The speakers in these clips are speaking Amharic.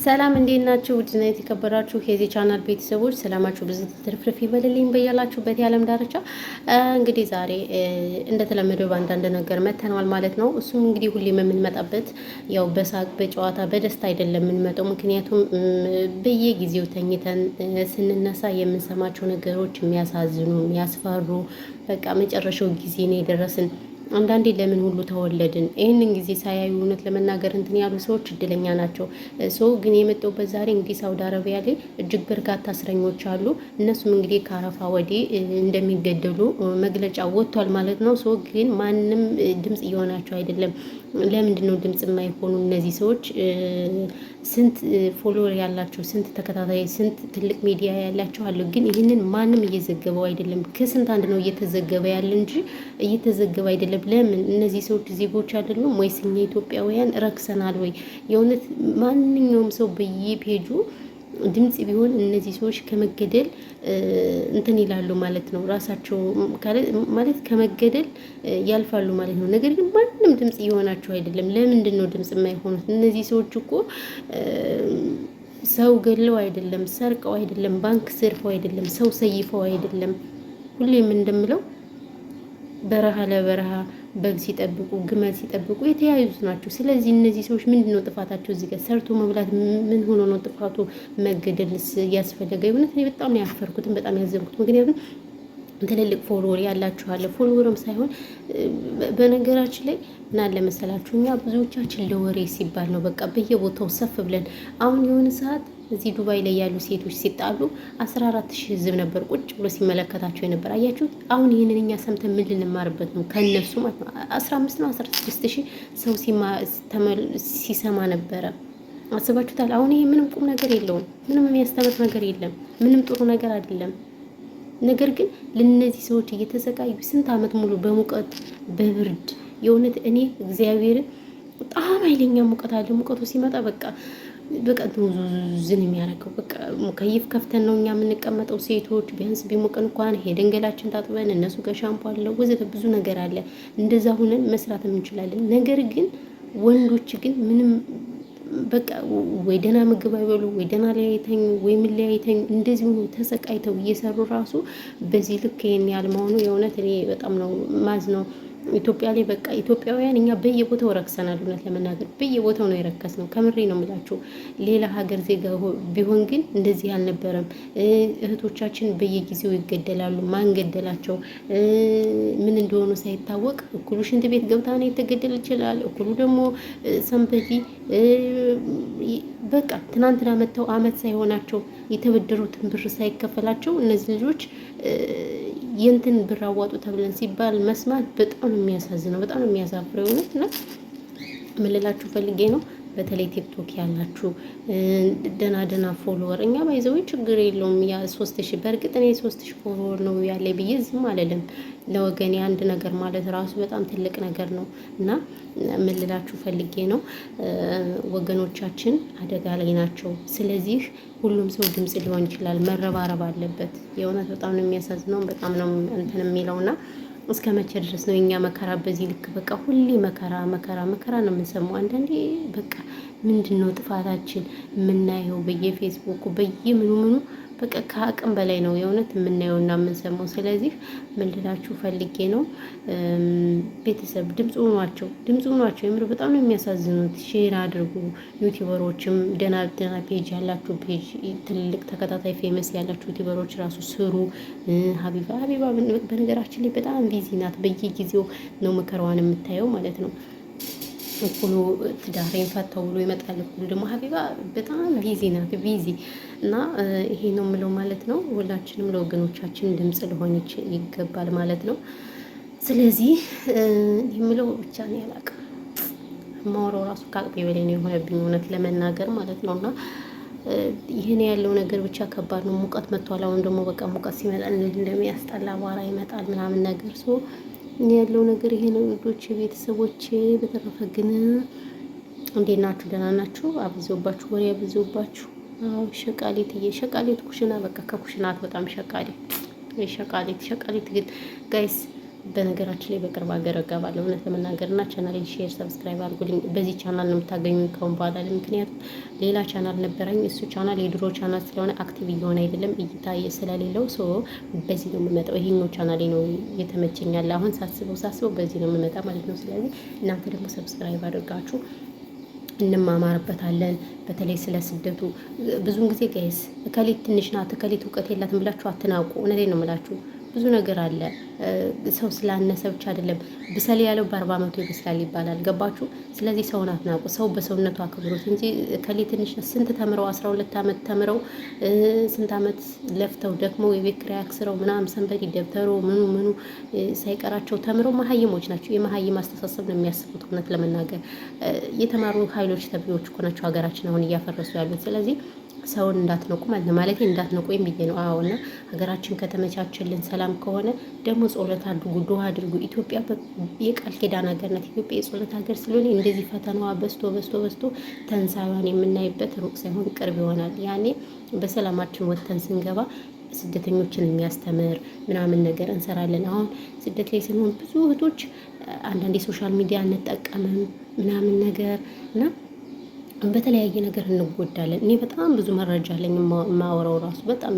ሰላም እንዴት ናችሁ? ውድና የተከበራችሁ የዚህ ቻናል ቤተሰቦች ሰላማችሁ ብዙ ትርፍርፍ ይበልልኝ በያላችሁበት የዓለም ዳርቻ። እንግዲህ ዛሬ እንደተለመደው በአንዳንድ ነገር መተናል ማለት ነው። እሱም እንግዲህ ሁሌም የምንመጣበት ያው በሳቅ በጨዋታ በደስታ አይደለም የምንመጣው። ምክንያቱም በየጊዜው ተኝተን ስንነሳ የምንሰማቸው ነገሮች የሚያሳዝኑ የሚያስፈሩ፣ በቃ መጨረሻው ጊዜ ነው የደረስን። አንዳንዴ ለምን ሁሉ ተወለድን? ይህንን ጊዜ ሳያዩ እውነት ለመናገር እንትን ያሉ ሰዎች እድለኛ ናቸው። ሰው ግን የመጣሁበት ዛሬ እንግዲህ ሳውዲ አረቢያ ላይ እጅግ በርካታ እስረኞች አሉ። እነሱም እንግዲህ ከአረፋ ወዲህ እንደሚገደሉ መግለጫ ወጥቷል ማለት ነው። ሰው ግን ማንም ድምፅ እየሆናቸው አይደለም። ለምንድን ነው ድምፅ የማይሆኑ እነዚህ ሰዎች? ስንት ፎሎወር ያላቸው፣ ስንት ተከታታይ፣ ስንት ትልቅ ሚዲያ ያላቸው አሉ። ግን ይህንን ማንም እየዘገበው አይደለም። ከስንት አንድ ነው እየተዘገበ ያለ እንጂ እየተዘገበ አይደለም። ለምን? እነዚህ ሰዎች ዜጎች አይደሉም ወይስ እኛ ኢትዮጵያውያን ረክሰናል ወይ? የእውነት ማንኛውም ሰው በየፔጁ ድምጽ ቢሆን እነዚህ ሰዎች ከመገደል እንትን ይላሉ ማለት ነው። ራሳቸው ማለት ከመገደል ያልፋሉ ማለት ነው። ነገር ግን ማንም ድምጽ እየሆናቸው አይደለም። ለምንድን ነው ድምጽ የማይሆኑት? እነዚህ ሰዎች እኮ ሰው ገድለው አይደለም፣ ሰርቀው አይደለም፣ ባንክ ዘርፈው አይደለም፣ ሰው ሰይፈው አይደለም። ሁሌም እንደምለው በረሃ ለበረሃ በግ ሲጠብቁ ግመል ሲጠብቁ የተያዩት ናቸው። ስለዚህ እነዚህ ሰዎች ምንድን ነው ጥፋታቸው? እዚህ ጋር ሰርቶ መብላት ምን ሆኖ ነው ጥፋቱ? መገደልስ ያስፈለገ? የእውነት እኔ በጣም ነው ያፈርኩትን፣ በጣም ያዘንኩት። ምክንያቱም ትልልቅ ፎሎወር ያላችኋለ፣ ፎሎወርም ሳይሆን በነገራችን ላይ ምን አለ መሰላችሁ፣ እኛ ብዙዎቻችን ለወሬ ሲባል ነው በቃ በየቦታው ሰፍ ብለን። አሁን የሆነ ሰዓት እዚህ ዱባይ ላይ ያሉ ሴቶች ሲጣሉ 14,000 ህዝብ ነበር ቁጭ ብሎ ሲመለከታቸው የነበር። አያችሁት? አሁን ይህንን እኛ ሰምተን ምን ልንማርበት ነው? ከነሱ ማለት ነው 15 ነው 16,000 ሰው ሲሰማ ነበረ። አስባችሁታል? አሁን ይሄ ምንም ቁም ነገር የለውም። ምንም የሚያስተምር ነገር የለም። ምንም ጥሩ ነገር አይደለም። ነገር ግን ለነዚህ ሰዎች እየተሰቃዩ ስንት ዓመት ሙሉ በሙቀት በብርድ፣ የእውነት እኔ እግዚአብሔርን በጣም ኃይለኛ ሙቀት አለ። ሙቀቱ ሲመጣ በቃ ዝን የሚያደርገው በቃ ሙከይፍ ከፍተን ነው እኛ የምንቀመጠው ሴቶች። ቢያንስ ቢሞቀን እንኳን ሄደን ገላችን ታጥበን፣ እነሱ ጋር ሻምፖ አለ ወዘተ ብዙ ነገር አለ። እንደዛ ሁነን መስራት እንችላለን። ነገር ግን ወንዶች ግን ምንም በቃ ወይ ደህና ምግብ አይበሉ፣ ወይ ደህና ሊያይተኝ፣ ወይ ምን ሊያይተኝ፣ እንደዚህ ሆኖ ተሰቃይተው እየሰሩ ራሱ በዚህ ልክ ይሄን ያህል መሆኑ የእውነት እኔ በጣም ነው ማዝ ነው። ኢትዮጵያ ላይ በቃ ኢትዮጵያውያን እኛ በየቦታው ረክሰናል። እውነት ለመናገር በየቦታው ነው የረከስ ነው። ከምሬ ነው የምላችሁ። ሌላ ሀገር ዜጋ ቢሆን ግን እንደዚህ አልነበረም። እህቶቻችን በየጊዜው ይገደላሉ። ማን ገደላቸው? ምን እንደሆኑ ሳይታወቅ እኩሉ ሽንት ቤት ገብታ ነው የተገደል ይችላል። እኩሉ ደግሞ ሰንበዲ በቃ ትናንትና መጥተው አመት ሳይሆናቸው የተበደሩትን ብር ሳይከፈላቸው እነዚህ ልጆች የእንትን ብር አዋጡ ተብለን ሲባል መስማት በጣም ነው የሚያሳዝነው፣ በጣም ነው የሚያሳፍረው። እውነት እና ምን ልላችሁ ፈልጌ ነው፣ በተለይ ቲክቶክ ያላችሁ ደና ፎሎወር፣ እኛ ባይዘው ችግር የለውም ያ 3000 በእርግጥ እኔ 3000 ፎሎወር ነው ያለ ብዬ ዝም አልልም። ለወገኔ አንድ ነገር ማለት ራሱ በጣም ትልቅ ነገር ነው። እና ምን ልላችሁ ፈልጌ ነው፣ ወገኖቻችን አደጋ ላይ ናቸው። ስለዚህ ሁሉም ሰው ድምጽ ሊሆን ይችላል፣ መረባረብ አለበት። የእውነት በጣም ነው የሚያሳዝነው፣ በጣም ነው እንትን የሚለውና እስከ መቼ ድረስ ነው የኛ መከራ በዚህ ልክ? በቃ ሁሌ መከራ መከራ መከራ ነው የምንሰማው። አንዳንዴ በቃ ምንድን ነው ጥፋታችን? የምናየው በየፌስቡኩ በየምኑ በቃ ከአቅም በላይ ነው የእውነት የምናየውና የምንሰማው። ስለዚህ ምን ልላችሁ ፈልጌ ነው፣ ቤተሰብ ድምጽ ሆኗቸው የምር በጣም ነው የሚያሳዝኑት። ሼር አድርጉ። ዩቲዩበሮችም ደና ፔጅ ያላችሁ ፔጅ ትልልቅ ተከታታይ ፌመስ ያላችሁ ዩቲዩበሮች ራሱ ስሩ። ሀቢባ በነገራችን ላይ በጣም ቢዚ ናት። በየጊዜው ነው መከራዋን የምታየው ማለት ነው። እኩሉ ትዳሬን ፈታው ብሎ ይመጣል። እኩሉ ደግሞ ሀቢባ በጣም ቢዚ ናት፣ ቢዚ እና ይሄ ነው የምለው ማለት ነው። ሁላችንም ለወገኖቻችን ድምጽ ሊሆን ይገባል ማለት ነው። ስለዚህ የምለው ብቻ ነው ያላቅም ማውራው ራሱ ከአቅሜ በላይ ነው የሆነብኝ እውነት ለመናገር ማለት ነው። እና ይሄን ያለው ነገር ብቻ ከባድ ነው። ሙቀት መጥቷል። አሁን ደግሞ በቃ ሙቀት ሲመጣ እንደሚያስጠላ አቧራ ይመጣል ምናምን ነገር ያለው ነገር ይሄ ነው ልጆች፣ ቤተሰቦቼ። በተረፈ ግን እንዴት ናችሁ? ደህና ናችሁ? አብዘውባችሁ ወሬ አብዘውባችሁ። አዎ ሸቃሊት ኩሽና በቃ ከኩሽናት በጣም ሸቃሊት ግን ጋይስ በነገራችን ላይ በቅርብ ሀገር እገባለሁ እውነት ለመናገርና ቻናል ሼር ሰብስክራይብ አድርጉልኝ። በዚህ ቻናል ነው የምታገኙኝ ከአሁን በኋላ። ምክንያቱም ሌላ ቻናል ነበረኝ፣ እሱ ቻናል የድሮ ቻናል ስለሆነ አክቲቭ እየሆነ አይደለም እይታ ስለሌለው በዚህ ነው የምመጣው። ይሄኛው ቻናሌ ነው እየተመቸኛል አሁን ሳስበው በዚህ ነው የምመጣ ማለት ነው። ስለዚህ እናንተ ደግሞ ሰብስክራይብ አድርጋችሁ እንማማርበታለን። በተለይ ስለ ስደቱ ብዙውን ጊዜ ጋይስ እከሌት ትንሽ ናት እከሌት እውቀት የላትም ብላችሁ አትናውቁ። እውነቴን ነው የምላችሁ። ብዙ ነገር አለ። ሰው ስላነሰ ብቻ አይደለም። ብሰል ያለው በ40 ዓመቱ ይበስላል ይባላል። ገባችሁ? ስለዚህ ሰውን አትናቁ። ሰው በሰውነቱ አክብሩት እንጂ ከሌ ትንሽ ስንት ተምረው 12 ዓመት ተምረው ስንት ዓመት ለፍተው ደክመው የቤት ኪራይ አክስረው ምናምን ሰንበዲ ደብተሩ ምኑ ሳይቀራቸው ተምረው መሀይሞች ናቸው። የመሀይም አስተሳሰብ ነው የሚያስቡት። እውነት ለመናገር የተማሩ ኃይሎች ተብዬዎች እኮ ናቸው ሀገራችን አሁን እያፈረሱ ያሉት። ስለዚህ ሰውን እንዳትነቁ ማለት ነው። ማለት እንዳትነቁ ብዬ ነው። አዎ። እና ሀገራችን ከተመቻቸልን ሰላም ከሆነ ደግሞ ጸሎት አድርጉ፣ ዱዓ አድርጉ። ኢትዮጵያ የቃል ኪዳን ሀገር ናት። ኢትዮጵያ የጸሎት ሀገር ስለሆነ እንደዚህ ፈተናዋ በዝቶ ተንሳዩን የምናይበት ሩቅ ሳይሆን ቅርብ ይሆናል። ያኔ በሰላማችን ወጥተን ስንገባ ስደተኞችን የሚያስተምር ምናምን ነገር እንሰራለን። አሁን ስደት ላይ ስንሆን ብዙ እህቶች አንዳንድ የሶሻል ሚዲያ እንጠቀምም ምናምን ነገር እና በተለያየ ነገር እንጎዳለን። እኔ በጣም ብዙ መረጃ አለኝ የማወራው ራሱ በጣም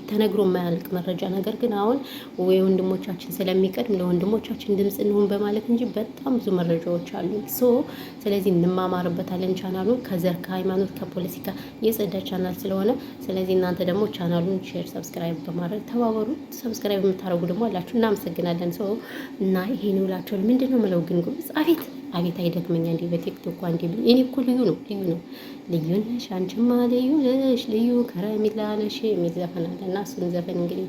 ተነግሮ የማያልቅ መረጃ። ነገር ግን አሁን ወይ ወንድሞቻችን ስለሚቀድም ለወንድሞቻችን ድምፅ እንሆን በማለት እንጂ በጣም ብዙ መረጃዎች አሉ። ስለዚህ እንማማርበታለን። ቻናሉን ከዘር ከሃይማኖት ከፖለቲካ የጸዳ ቻናል ስለሆነ ስለዚህ እናንተ ደግሞ ቻናሉን ሼር ሰብስክራይብ በማድረግ ተባበሩ። ሰብስክራይብ የምታደርጉ ደግሞ አላችሁ፣ እናመሰግናለን። እና ይሄን ውላችኋል። ምንድን ነው የምለው ግን አቤት አይደክመኛ እንዴ በቲክቶክ አንዴ እኔ እኮ ልዩ ነሽ አንቺማ ልዩ ነሽ ልዩ ከረሜላ ነሽ የሚል ዘፈን አለ እና እሱን ዘፈን እንግዲህ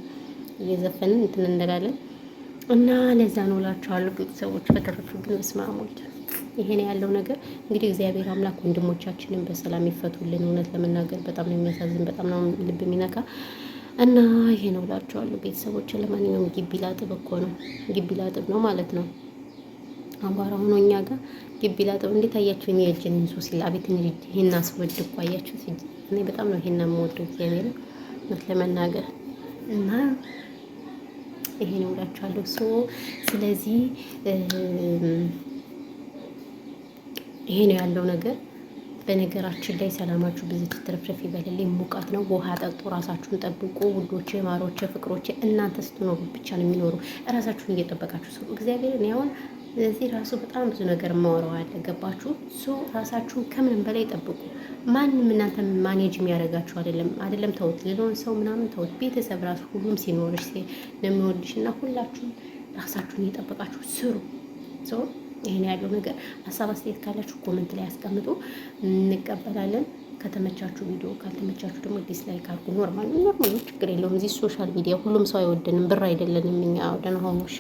እየዘፈንን እንትን እንላለን እና ለዛ ነው እላችኋለሁ ቤተሰቦች። በተረፈ ግን በስማሞች ይሄን ያለው ነገር እንግዲህ እግዚአብሔር አምላክ ወንድሞቻችንን በሰላም ይፈቱልን። እውነት ለመናገር በጣም ነው የሚያሳዝን፣ በጣም ነው ልብ የሚነካ እና ይሄ ነው እላችኋለሁ ቤተሰቦች። ለማንኛውም ግቢ ላጥብ እኮ ነው ግቢ ላጥብ ነው ማለት ነው። አቧራ ሆኖ እኛ ጋር ግቢ ላጥብ። እንዴት አያችሁ? እኔ የእጅን እንሱ ሲል አቤት ይሄን አስወድ እኮ አያችሁ። እኔ በጣም ነው ይሄን የምወደው እግዚአብሔር እውነት ለመናገር እና ይሄ ነው እላችኋለሁ። ስለዚህ ይሄ ነው ያለው ነገር። በነገራችን ላይ ሰላማችሁ ብዙ ትትረፍረፍ ይበልልኝ። ሙቀት ነው። ውሃ ጠጡ፣ ራሳችሁን ጠብቁ ውዶቼ፣ ማሮቼ፣ ፍቅሮቼ። እናንተ ስትኖሩ ብቻ ነው የሚኖሩ። ራሳችሁን እየጠበቃችሁ ሰው እግዚአብሔርን ያውን ስለዚህ ራሱ በጣም ብዙ ነገር ማወራው አለ። ገባችሁ? ራሳችሁን ከምንም በላይ ጠብቁ። ማንም እናንተ ማኔጅ የሚያደርጋችሁ አይደለም። ተውት፣ ሌላውን ሰው ምናምን ተውት። ቤተሰብ ራሱ ሁሉም ሲኖርሽ ነው የሚወድሽ እና ሁላችሁም ራሳችሁን እየጠበቃችሁ ስሩ። ይሄን ያለው ነገር። ሀሳብ አስተያየት ካላችሁ ኮሜንት ላይ አስቀምጡ፣ እንቀበላለን። ከተመቻችሁ ቪዲዮ፣ ካልተመቻችሁ ደግሞ ዲስላይክ አድርጉ። ኖርማል ችግር የለውም። እዚህ ሶሻል ሚዲያ ሁሉም ሰው አይወደንም፣ ብር አይደለንም እኛ። ደህና ሆኑ እሺ።